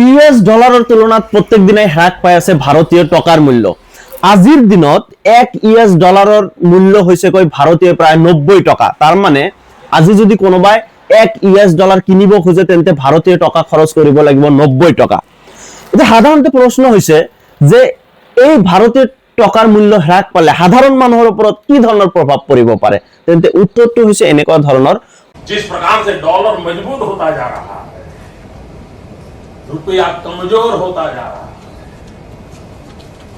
US ডলাৰৰ তুলনাত প্ৰত্যেক দিনাই হ্ৰাস পাই আছে ভাৰতীয় টকাৰ মূল্য। আজিৰ দিনত 1 ইউএস ডলাৰৰ মূল্য হৈছে কৈ ভাৰতীয় প্ৰায় 90 টকা। তাৰ মানে আজি যদি কোনোবাই 1 ইউএস ডলাৰ কিনিব খোজে তেন্তে ভাৰতীয় টকা খৰচ কৰিব লাগিব 90 টকা। এটা সাধাৰণতে প্ৰশ্ন হৈছে যে এই ভাৰতীয় টকাৰ মূল্য হ্ৰাস পালে সাধাৰণ মানুহৰ ওপৰত কি ধৰণৰ প্ৰভাৱ পৰিব পাৰে? তেন্তে উত্তৰটো হৈছে এনেকুৱা ধৰণৰ, जिस प्रकार से डॉलर मजबूत होता जा रहा है, रुपया कमजोर होता जा रहा है,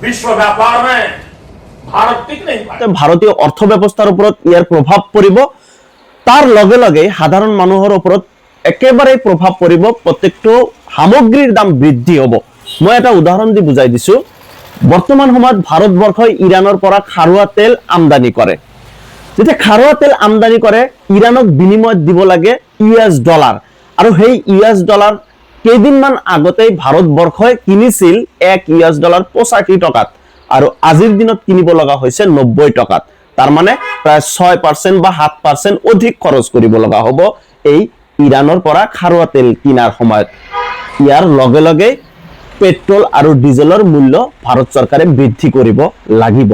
विश्व व्यापार में भारत टिक नहीं पाएगा। ভাৰতীয় অৰ্থ ব্যৱস্থাৰ ওপৰত ইয়াৰ প্ৰভাৱ পৰিব। তাৰ লগে লগে সাধাৰণ মানুহৰ ওপৰত একেবাৰে প্ৰভাৱ পৰিব, প্ৰত্যেকটো সামগ্ৰীৰ দাম বৃদ্ধি হ'ব। মই এটা উদাহৰণ দি বুজাই দিছো। বৰ্তমান সময়ত ভাৰতবৰ্ষই ইৰাণৰ পৰা খাৰুৱা তেল আমদানি কৰে। যেতিয়া খাৰুৱা তেল আমদানি কৰে, ইৰাণক বিনিময়ত দিব লাগে ইউএস ডলাৰ, আৰু সেই ইউএস ডলাৰ কেইদিনমান আগতেই ভাৰতবৰ্ষই কিনিছিল 1 ইউএস ডলাৰ 85 টকাত, আৰু আজিৰ দিনত কিনিব লগা হৈছে 90 টকাত। তাৰ মানে প্ৰায় 6% বা 7% অধিক খৰচ কৰিব লগা হ'ব এই ইৰাণৰ পৰা খাৰুৱা তেল কিনাৰ সময়ত। ইয়াৰ লগে লগে পেট্ৰল আৰু ডিজেলৰ মূল্য ভাৰত চৰকাৰে বৃদ্ধি কৰিব লাগিব।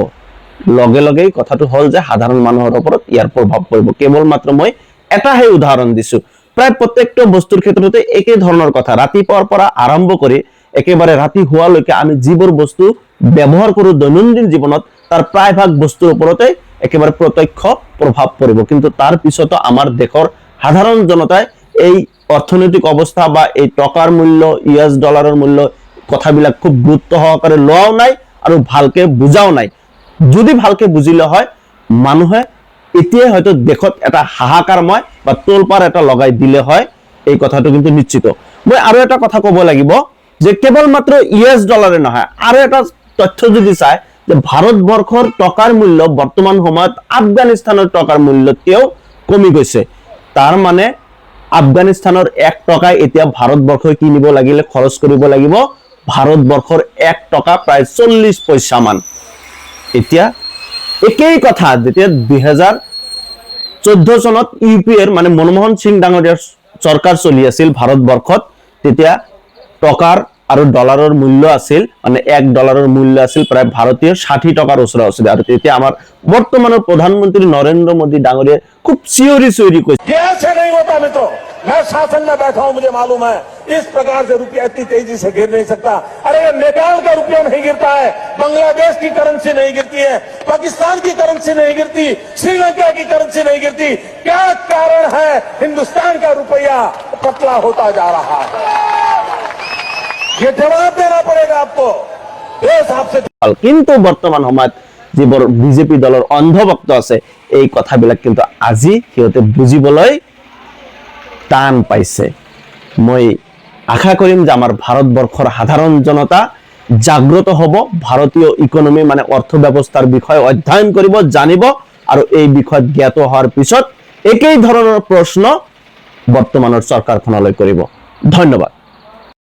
লগে লগে কথাটো হল যে সাধাৰণ মানুহৰ ওপৰত ইয়াৰ প্ৰভাৱ পৰিব। কেৱল মাত্ৰ মই এটাহে উদাহৰণ দিছো। প্ৰায় প্ৰত্যেকটো বস্তুৰ ক্ষেত্ৰতে একে ধৰণৰ কথা। ৰাতিপুৱাৰ পৰা আৰম্ভ কৰি একেবাৰে ৰাতি হোৱালৈকে আমি যিবোৰ বস্তু ব্যৱহাৰ কৰো দৈনন্দিন জীৱনত, তাৰ প্ৰায়ভাগ বস্তুৰ ওপৰতে একেবাৰে প্ৰত্যক্ষ প্ৰভাৱ পৰিব। কিন্তু তাৰ পিছতো আমাৰ দেশৰ সাধাৰণ জনতাই এই অৰ্থনৈতিক অৱস্থা বা এই টকাৰ মূল্য, ইউএস ডলাৰৰ মূল্য কথাবিলাক খুব গুৰুত্ব সহকাৰে লোৱাও নাই আৰু ভালকে বুজাও নাই। যদি ভালকে বুজিলে হয়, মানুহে এতিয়াই হয়তো দেশত এটা হাহাকাৰময় বা তোলপাৰ এটা লগাই দিলে হয়, এই কথাটো কিন্তু নিশ্চিত। মই আৰু এটা কথা ক'ব লাগিব যে কেৱল মাত্ৰ ইউএস ডলাৰে নহয়, আৰু এটা তথ্য যদি চাই যে ভাৰতবৰ্ষৰ টকাৰ মূল্য বৰ্তমান সময়ত আফগানিস্তানৰ টকাৰ মূল্যতকৈও কমি গৈছে। তাৰ মানে আফগানিস্তানৰ 1 টকাই এতিয়া ভাৰতবৰ্ষই কিনিব লাগিলে খৰচ কৰিব লাগিব ভাৰতবৰ্ষৰ 1 টকা প্ৰায় 40 পইচা মান। এতিয়া একেই কথা যেতিয়া 2014 চনত ইউপিএৰ মানে মনমোহন সিং ডাঙৰীয়াৰ চৰকাৰ চলি আছিল ভাৰতবৰ্ষত, তেতিয়া টকাৰ আৰু ডলাৰৰ মূল্য আছিল মানে 1 ডলাৰৰ মূল্য আছিল প্ৰায় ভাৰতীয় 60 টকাৰ ওচৰা ওচৰি। আৰু তেতিয়া আমাৰ বৰ্তমানৰ প্ৰধানমন্ত্ৰী নৰেন্দ্ৰ মোদী ডাঙৰীয়াই খুব চিঞৰি চিঞৰি কৈছে, ऐसे नहीं होता मित्रों, मैं शासन में बैठा हूं, मुझे मालूम है इस प्रकार से रुपया इतनी तेजी से गिर नहीं सकता। अरे नेपाल का रुपया नहीं गिरता है, बांग्लादेश की करेंसी नहीं गिरती है, पाकिस्तान की करेंसी नहीं गिरती, श्रीलंका की करेंसी नहीं गिरती। क्या कारण है हिंदुस्तान का रुपया पतला होता जा रहा है? ये जवाब देना पड़ेगा आपको इस हिसाब से। কিন্তু বৰ্তমান সময়ত যিবোৰ বিজেপি দলৰ অন্ধভক্ত আছে, এই কথাবিলাক কিন্তু আজি সিহঁতে বুজিবলৈ টান পাইছে। মই আশা কৰিম যে আমাৰ ভাৰতবৰ্ষৰ সাধাৰণ জনতা জাগ্ৰত হ'ব, ভাৰতীয় ইকনমি মানে অৰ্থ ব্যৱস্থাৰ বিষয়ে অধ্যয়ন কৰিব, জানিব, আৰু এই বিষয়ত জ্ঞাত হোৱাৰ পিছত একেই ধৰণৰ প্ৰশ্ন বৰ্তমানৰ চৰকাৰখনলৈ কৰিব। ধন্যবাদ।